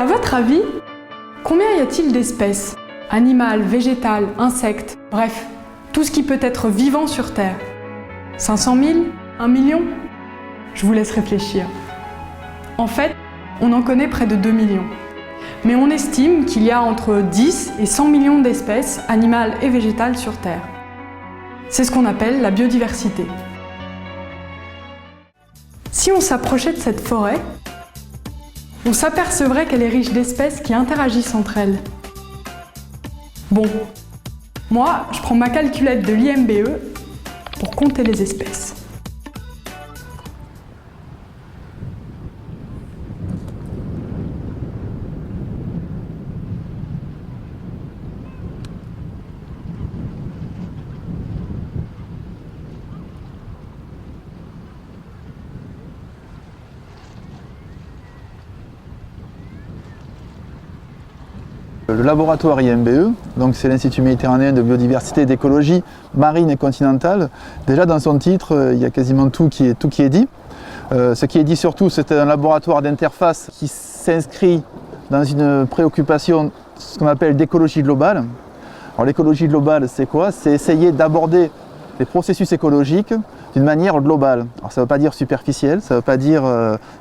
À votre avis, combien y a-t-il d'espèces? Animales, végétales, insectes, bref, tout ce qui peut être vivant sur Terre. 500 000? 1 million? Je vous laisse réfléchir. En fait, on en connaît près de 2 millions. Mais on estime qu'il y a entre 10 et 100 millions d'espèces animales et végétales sur Terre. C'est ce qu'on appelle la biodiversité. Si on s'approchait de cette forêt, on s'apercevrait qu'elle est riche d'espèces qui interagissent entre elles. Bon, moi, je prends ma calculette de l'IMBE pour compter les espèces. Le laboratoire IMBE, donc c'est l'Institut méditerranéen de biodiversité et d'écologie marine et continentale. Déjà dans son titre, il y a quasiment tout qui est dit. Ce qui est dit surtout, c'est un laboratoire d'interface qui s'inscrit dans une préoccupation, ce qu'on appelle d'écologie globale. Alors l'écologie globale, c'est quoi? C'est essayer d'aborder les processus écologiques d'une manière globale. Alors ça ne veut pas dire superficielle, ça ne veut pas dire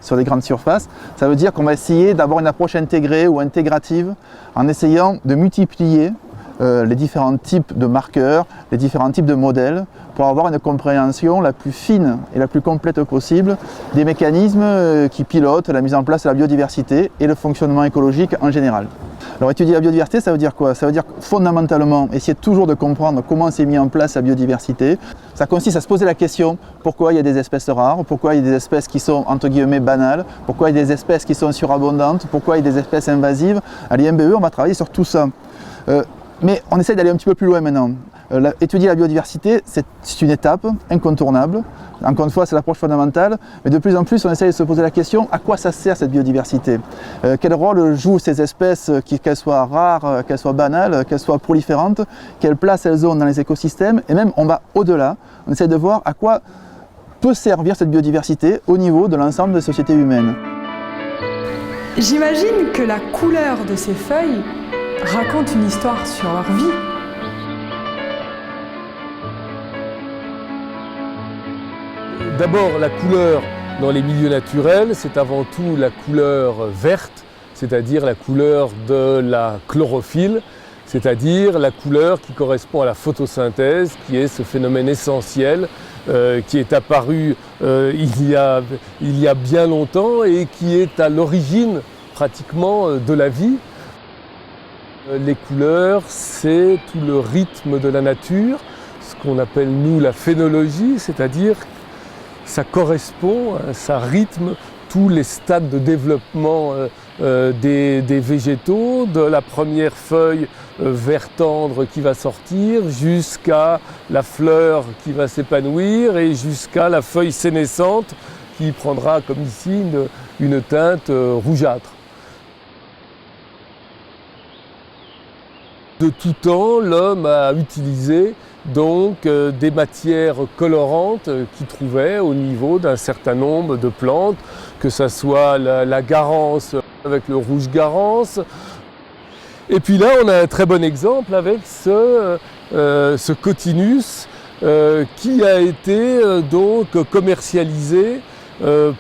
sur les grandes surfaces, ça veut dire qu'on va essayer d'avoir une approche intégrée ou intégrative en essayant de multiplier les différents types de marqueurs, les différents types de modèles pour avoir une compréhension la plus fine et la plus complète possible des mécanismes qui pilotent la mise en place de la biodiversité et le fonctionnement écologique en général. Alors étudier la biodiversité, ça veut dire quoi? Ça veut dire fondamentalement essayer toujours de comprendre comment s'est mis en place la biodiversité. Ça consiste à se poser la question pourquoi il y a des espèces rares, pourquoi il y a des espèces qui sont entre guillemets banales, pourquoi il y a des espèces qui sont surabondantes, pourquoi il y a des espèces invasives. À l'IMBE, on va travailler sur tout ça. Mais on essaie d'aller un petit peu plus loin maintenant. Étudier la biodiversité, c'est une étape incontournable. Encore une fois, c'est l'approche fondamentale. Mais de plus en plus, on essaie de se poser la question, à quoi ça sert cette biodiversité? Quel rôle jouent ces espèces, qu'elles soient rares, qu'elles soient banales, qu'elles soient proliférantes? Quelle place elles ont dans les écosystèmes? Et même, on va au-delà. On essaie de voir à quoi peut servir cette biodiversité au niveau de l'ensemble des sociétés humaines. J'imagine que la couleur de ces feuilles raconte une histoire sur leur vie. D'abord, la couleur dans les milieux naturels, c'est avant tout la couleur verte, c'est-à-dire la couleur de la chlorophylle, c'est-à-dire la couleur qui correspond à la photosynthèse, qui est ce phénomène essentiel qui est apparu il y a bien longtemps et qui est à l'origine pratiquement de la vie. Les couleurs, c'est tout le rythme de la nature, ce qu'on appelle nous la phénologie, c'est-à-dire ça correspond, ça rythme tous les stades de développement des végétaux, de la première feuille vert tendre qui va sortir jusqu'à la fleur qui va s'épanouir et jusqu'à la feuille sénescente qui prendra comme ici une teinte rougeâtre. De tout temps, l'homme a utilisé donc des matières colorantes qu'il trouvait au niveau d'un certain nombre de plantes, que ce soit la garance avec le rouge garance. Et puis là, on a un très bon exemple avec ce cotinus qui a été donc commercialisé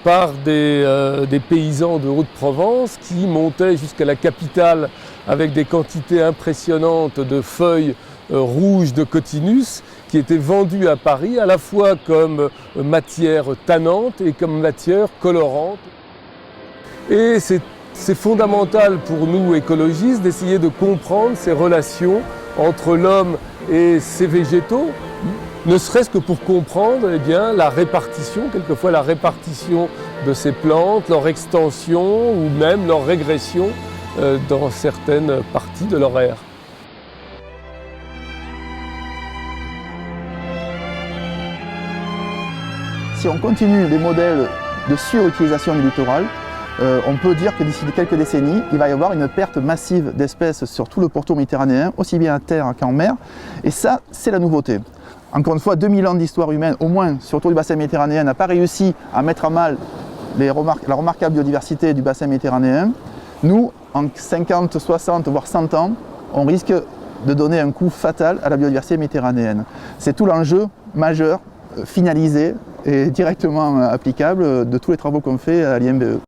par des paysans de Haute-Provence qui montaient jusqu'à la capitale avec des quantités impressionnantes de feuilles rouges de cotinus qui étaient vendues à Paris à la fois comme matière tannante et comme matière colorante. Et c'est fondamental pour nous écologistes d'essayer de comprendre ces relations entre l'homme et ses végétaux, ne serait-ce que pour comprendre la répartition, quelquefois la répartition de ces plantes, leur extension ou même leur régression dans certaines parties de leur aire. Si on continue les modèles de surutilisation du littoral, on peut dire que d'ici quelques décennies, il va y avoir une perte massive d'espèces sur tout le pourtour méditerranéen, aussi bien à terre qu'en mer. Et ça, c'est la nouveauté. Encore une fois, 2000 ans d'histoire humaine, au moins sur le tour du bassin méditerranéen, n'a pas réussi à mettre à mal la remarquable biodiversité du bassin méditerranéen. Nous, en 50, 60, voire 100 ans, on risque de donner un coup fatal à la biodiversité méditerranéenne. C'est tout l'enjeu majeur, finalisé et directement applicable de tous les travaux qu'on fait à l'INBE.